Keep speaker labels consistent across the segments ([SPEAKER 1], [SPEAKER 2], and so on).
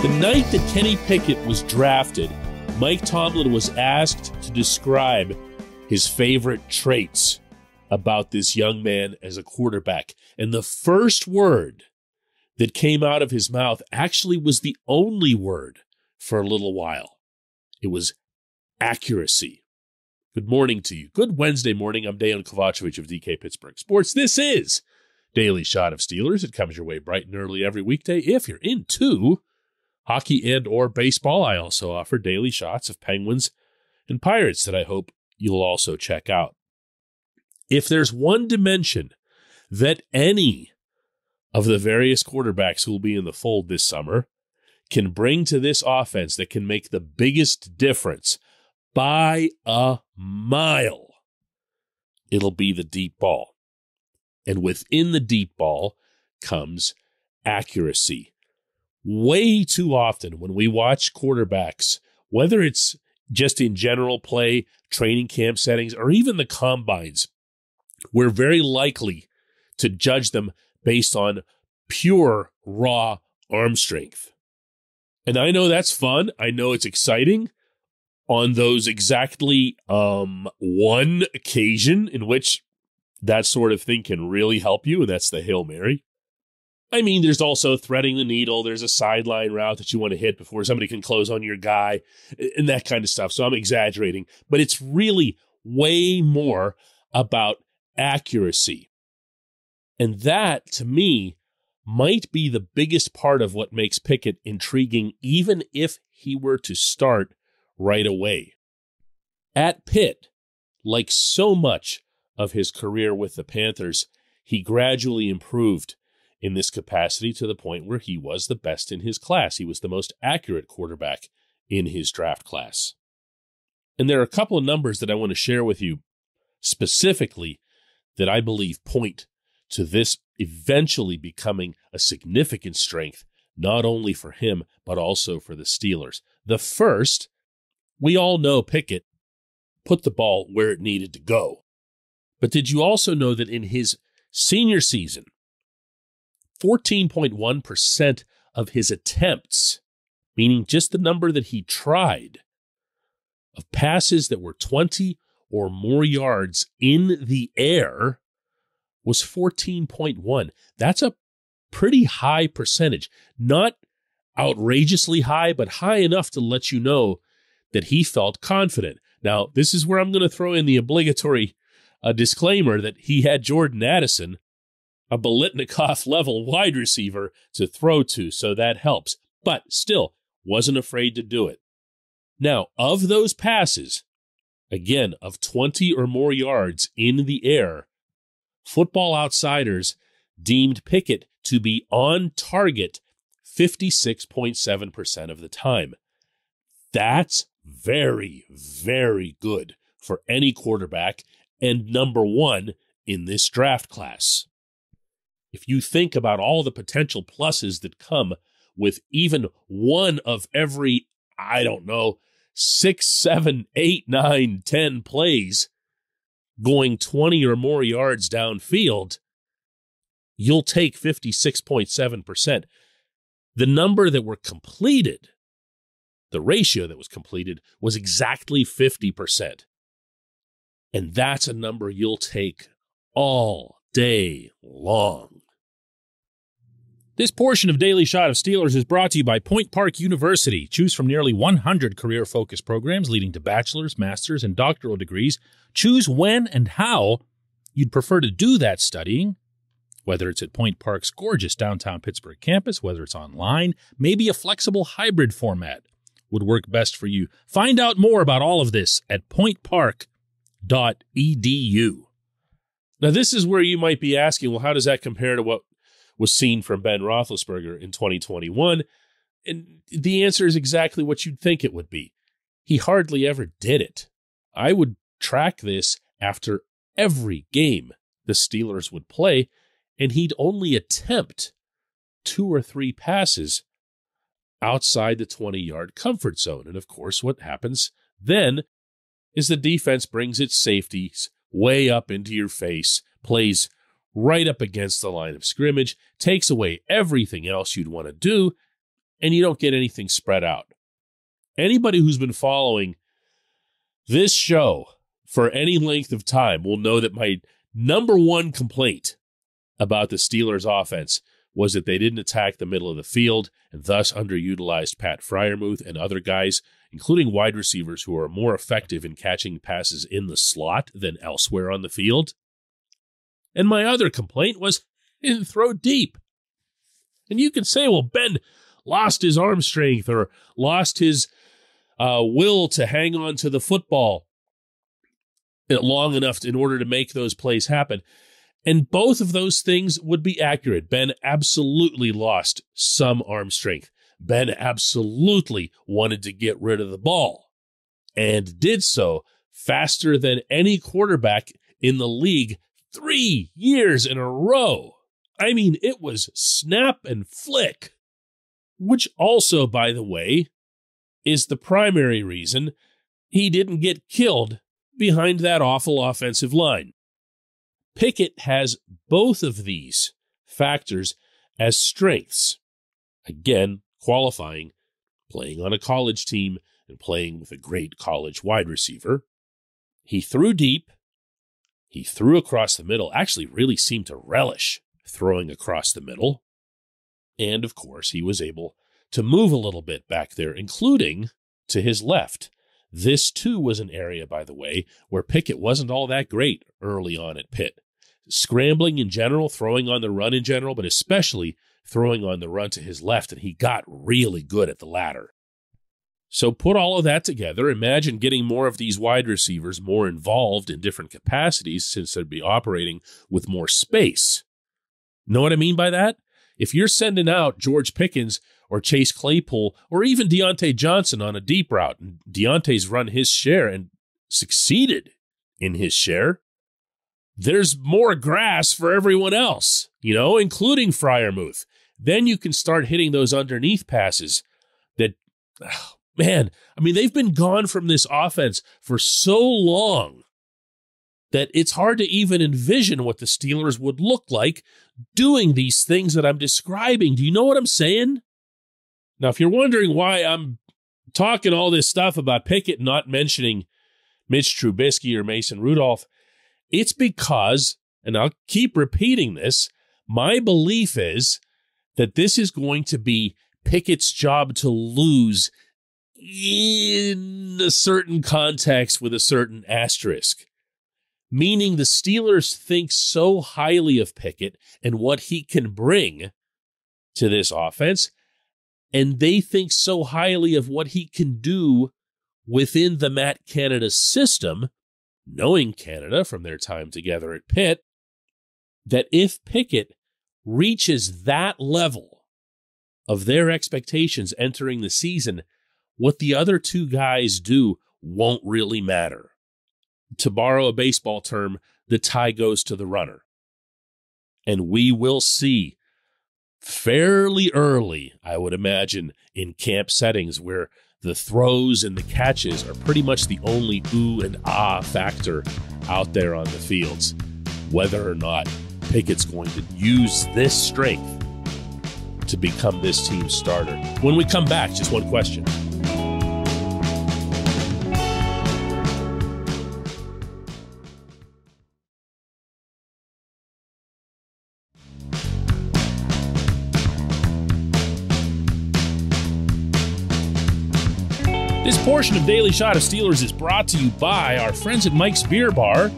[SPEAKER 1] The night that Kenny Pickett was drafted, Mike Tomlin was asked to describe his favorite traits about this young man as a quarterback. And the first word that came out of his mouth actually was the only word for a little while. It was accuracy. Good morning to you. Good Wednesday morning. I'm Dejan Kovacevic of DK Pittsburgh Sports. This is Daily Shot of Steelers. It comes your way bright and early every weekday. If you're into hockey and or baseball, I also offer daily shots of Penguins and Pirates that I hope you'll also check out. If there's one dimension that any of the various quarterbacks who will be in the fold this summer can bring to this offense that can make the biggest difference by a mile, it'll be the deep ball. And within the deep ball comes accuracy. Way too often when we watch quarterbacks, whether it's just in general play, training camp settings, or even the combines, we're very likely to judge them based on pure, raw arm strength. And I know that's fun. I know it's exciting on those exactly one occasion in which that sort of thing can really help you, and that's the Hail Mary. I mean, there's also threading the needle. There's a sideline route that you want to hit before somebody can close on your guy and that kind of stuff. So I'm exaggerating, but it's really way more about accuracy. And that, to me, might be the biggest part of what makes Pickett intriguing, even if he were to start right away. At Pitt, like so much of his career with the Panthers, he gradually improved in this capacity to the point where he was the best in his class. He was the most accurate quarterback in his draft class. And there are a couple of numbers that I want to share with you specifically that I believe point to this eventually becoming a significant strength, not only for him, but also for the Steelers. The first, we all know Pickett put the ball where it needed to go. But did you also know that in his senior season, 14.1% of his attempts, meaning just the number that he tried, of passes that were 20 or more yards in the air was 14.1. That's a pretty high percentage. Not outrageously high, but high enough to let you know that he felt confident. Now, this is where I'm going to throw in the obligatory disclaimer that he had Jordan Addison, a Biletnikoff-level wide receiver, to throw to, so that helps. But still, wasn't afraid to do it. Now, of those passes, again, of 20 or more yards in the air, Football Outsiders deemed Pickett to be on target 56.7% of the time. That's very, very good for any quarterback and number one in this draft class. If you think about all the potential pluses that come with even one of every, 6, 7, 8, 9, 10 plays going 20 or more yards downfield, you'll take 56.7%. The number that were completed, the ratio that was completed, was exactly 50%. And that's a number you'll take all day long. This portion of Daily Shot of Steelers is brought to you by Point Park University. Choose from nearly 100 career-focused programs leading to bachelor's, master's, and doctoral degrees. Choose when and how you'd prefer to do that studying, whether it's at Point Park's gorgeous downtown Pittsburgh campus, whether it's online, maybe a flexible hybrid format would work best for you. Find out more about all of this at pointpark.edu. Now, this is where you might be asking, well, how does that compare to what was seen from Ben Roethlisberger in 2021? And the answer is exactly what you'd think it would be. He hardly ever did it. I would track this after every game the Steelers would play, and he'd only attempt 2 or 3 passes outside the 20-yard comfort zone. And of course, what happens then is the defense brings its safeties way up into your face, plays right up against the line of scrimmage, takes away everything else you'd want to do, and you don't get anything spread out. Anybody who's been following this show for any length of time will know that my number one complaint about the Steelers' offense was that they didn't attack the middle of the field and thus underutilized Pat Freiermuth and other guys, including wide receivers who are more effective in catching passes in the slot than elsewhere on the field. And my other complaint was they didn't throw deep. And you can say, well, Ben lost his arm strength or lost his will to hang on to the football long enough in order to make those plays happen. And both of those things would be accurate. Ben absolutely lost some arm strength. Ben absolutely wanted to get rid of the ball and did so faster than any quarterback in the league 3 years in a row. I mean, it was snap and flick, which also, by the way, is the primary reason he didn't get killed behind that awful offensive line. Pickett has both of these factors as strengths. Again, qualifying, playing on a college team and playing with a great college wide receiver. He threw deep. He threw across the middle, actually really seemed to relish throwing across the middle. And, of course, he was able to move a little bit back there, including to his left. This, too, was an area, by the way, where Pickett wasn't all that great early on at Pitt. Scrambling in general, throwing on the run in general, but especially throwing on the run to his left, and he got really good at the latter. So put all of that together. Imagine getting more of these wide receivers more involved in different capacities since they'd be operating with more space. Know what I mean by that? If you're sending out George Pickens or Chase Claypool or even Deontay Johnson on a deep route, and Deontay's run his share and succeeded in his share, there's more grass for everyone else, including Freiermuth. Then you can start hitting those underneath passes that, they've been gone from this offense for so long that it's hard to even envision what the Steelers would look like doing these things that I'm describing. Do you know what I'm saying? Now, if you're wondering why I'm talking all this stuff about Pickett not mentioning Mitch Trubisky or Mason Rudolph, it's because, and I'll keep repeating this, my belief is that this is going to be Pickett's job to lose in a certain context with a certain asterisk. Meaning the Steelers think so highly of Pickett and what he can bring to this offense, and they think so highly of what he can do within the Matt Canada system, knowing Canada from their time together at Pitt, that if Pickett reaches that level of their expectations entering the season, what the other two guys do won't really matter. To borrow a baseball term, the tie goes to the runner. And we will see fairly early, I would imagine, in camp settings where the throws and the catches are pretty much the only ooh and ah factor out there on the fields, whether or not Pickett's going to use this strength to become this team's starter. When we come back, just one question. This portion of Daily Shot of Steelers is brought to you by our friends at Mike's Beer Bar.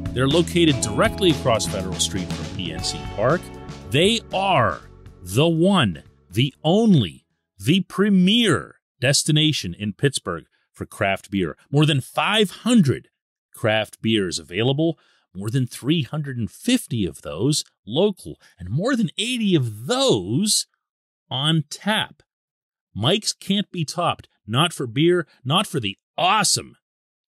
[SPEAKER 1] They're located directly across Federal Street from PNC Park. They are the one, the only, the premier destination in Pittsburgh for craft beer. More than 500 craft beers available, more than 350 of those local, and more than 80 of those on tap. Mike's can't be topped. Not for beer, not for the awesome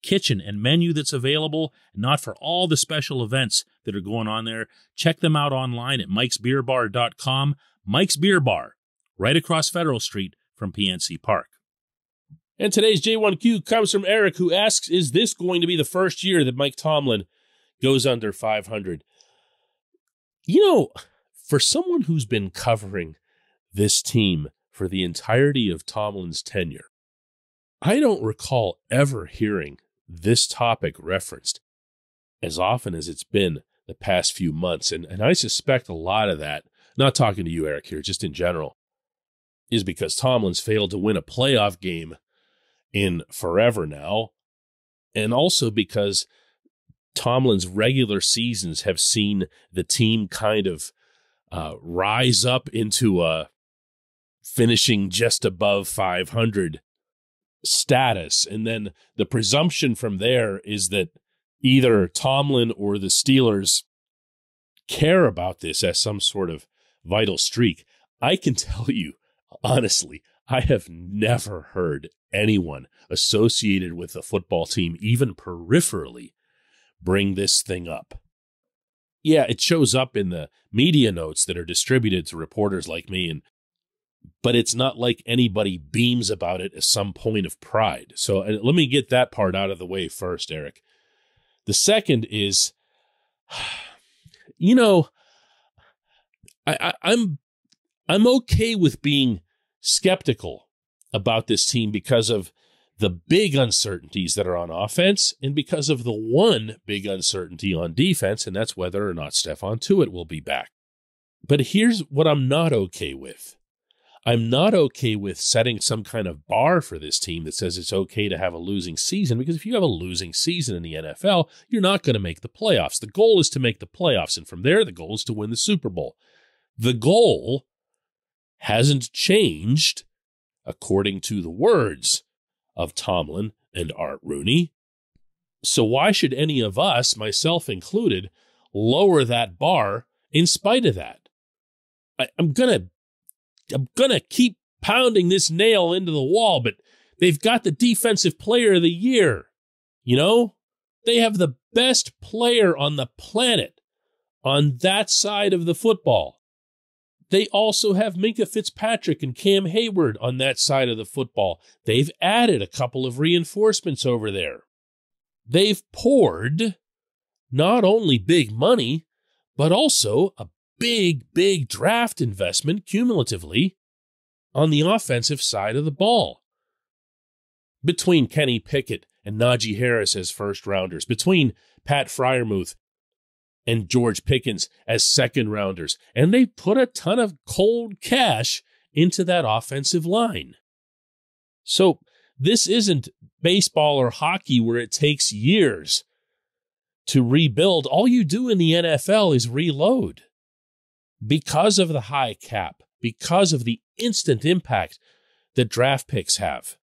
[SPEAKER 1] kitchen and menu that's available, and not for all the special events that are going on there. Check them out online at mikesbeerbar.com. Mike's Beer Bar, right across Federal Street from PNC Park. And today's J1Q comes from Eric, who asks, is this going to be the first year that Mike Tomlin goes under 500? For someone who's been covering this team for the entirety of Tomlin's tenure. I don't recall ever hearing this topic referenced as often as it's been the past few months. And I suspect a lot of that, not talking to you, Eric, here, just in general, is because Tomlin's failed to win a playoff game in forever now. And also because Tomlin's regular seasons have seen the team kind of rise up into a finishing just above 500 status. And then the presumption from there is that either Tomlin or the Steelers care about this as some sort of vital streak. I can tell you, honestly, I have never heard anyone associated with the football team, even peripherally, bring this thing up. Yeah, it shows up in the media notes that are distributed to reporters like me, but it's not like anybody beams about it as some point of pride. So let me get that part out of the way first, Eric. The second is, I'm okay with being skeptical about this team because of the big uncertainties that are on offense and because of the one big uncertainty on defense, and that's whether or not Stephon Tuitt will be back. But here's what I'm not okay with. I'm not okay with setting some kind of bar for this team that says it's okay to have a losing season, because if you have a losing season in the NFL, you're not going to make the playoffs. The goal is to make the playoffs, and from there, the goal is to win the Super Bowl. The goal hasn't changed, according to the words of Tomlin and Art Rooney. So why should any of us, myself included, lower that bar in spite of that? I'm gonna keep pounding this nail into the wall, but they've got the defensive player of the year. They have the best player on the planet on that side of the football. They also have Minkah Fitzpatrick and Cam Hayward on that side of the football. They've added a couple of reinforcements over there. They've poured not only big money, but also a big draft investment cumulatively on the offensive side of the ball. Between Kenny Pickett and Najee Harris as first-rounders, between Pat Freiermuth and George Pickens as second-rounders, and they put a ton of cold cash into that offensive line. So this isn't baseball or hockey where it takes years to rebuild. All you do in the NFL is reload. Because of the high cap, because of the instant impact that draft picks have.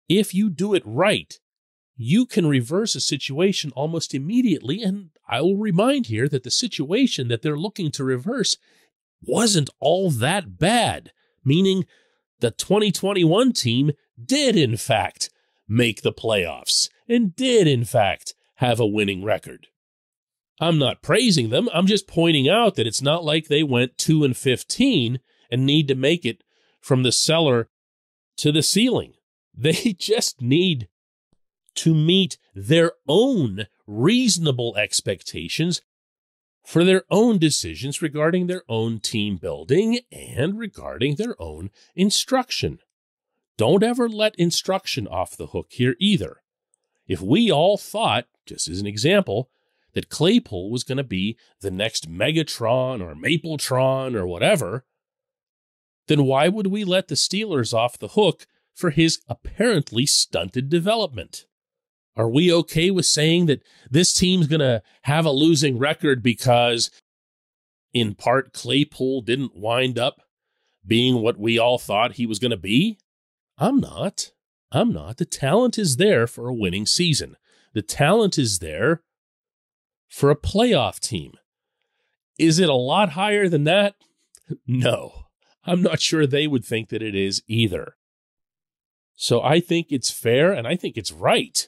[SPEAKER 1] If you do it right, you can reverse a situation almost immediately, and I will remind here that the situation that they're looking to reverse wasn't all that bad, meaning the 2021 team did, in fact, make the playoffs and did, in fact, have a winning record. I'm not praising them. I'm just pointing out that it's not like they went 2-15 and need to make it from the cellar to the ceiling. They just need to meet their own reasonable expectations for their own decisions regarding their own team building and regarding their own instruction. Don't ever let instruction off the hook here either. If we all thought, just as an example, that Claypool was going to be the next Megatron or Mapletron or whatever, then why would we let the Steelers off the hook for his apparently stunted development? Are we okay with saying that this team's going to have a losing record because, in part, Claypool didn't wind up being what we all thought he was going to be? I'm not. The talent is there for a winning season. The talent is there for a playoff team. Is it a lot higher than that? No. I'm not sure they would think that it is either. So I think it's fair and I think it's right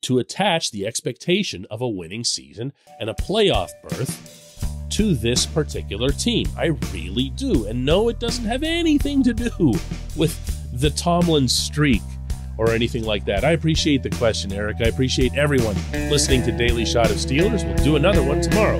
[SPEAKER 1] to attach the expectation of a winning season and a playoff berth to this particular team. I really do. And no, it doesn't have anything to do with the Tomlin streak or anything like that. I appreciate the question, Eric. I appreciate everyone listening to Daily Shot of Steelers. We'll do another one tomorrow.